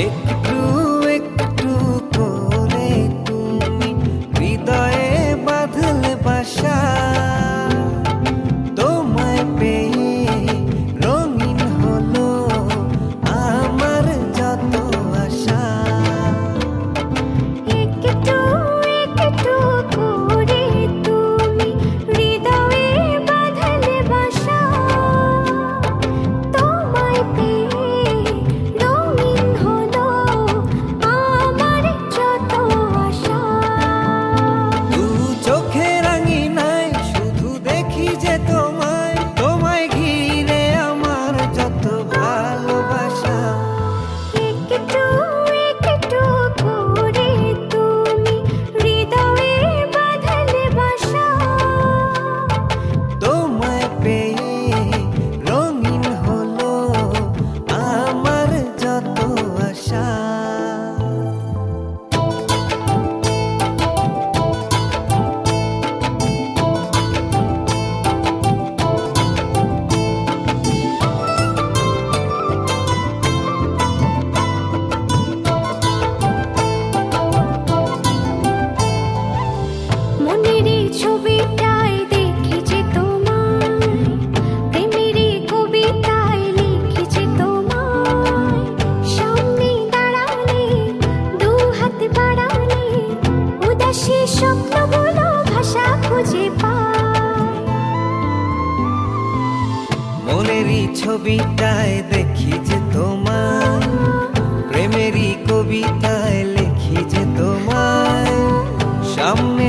একটু একটু করে তুমি হৃদয়ে বাঁধলে বাসা, তোমায় পেয়ে রঙিন হলো আমার যত আশা। একটু একটু করে তুমি হৃদয়ে বাঁধলে বাসা, তোমায় পেয়ে রঙিন হলো আমার যত আশা। দু চোখে রাঙিনায় শুধু দেখি যে তোমায়, তোমায় ঘিরে আমার যত ভালোবাসা। একটু একটু করে তুমি হৃদয়ে বাঁধলে বাসা, তোমায় পেয়ে রঙিন হলো আমার যত আশা। মনের এই ছবিটায় দেখেছি তোমায়, প্রেমের এই কবিতায় লিখেছি তোমায়। সামনে দাঁড়ালে দু হাত বাড়ালে উদাসী স্বপ্নগুলো ভাষা খুঁজে পায়। মনেরই ছবিটায় দেখি যে তোমায়, প্রেমেরই কবিতায় লিখি যে তোমায়। সামনে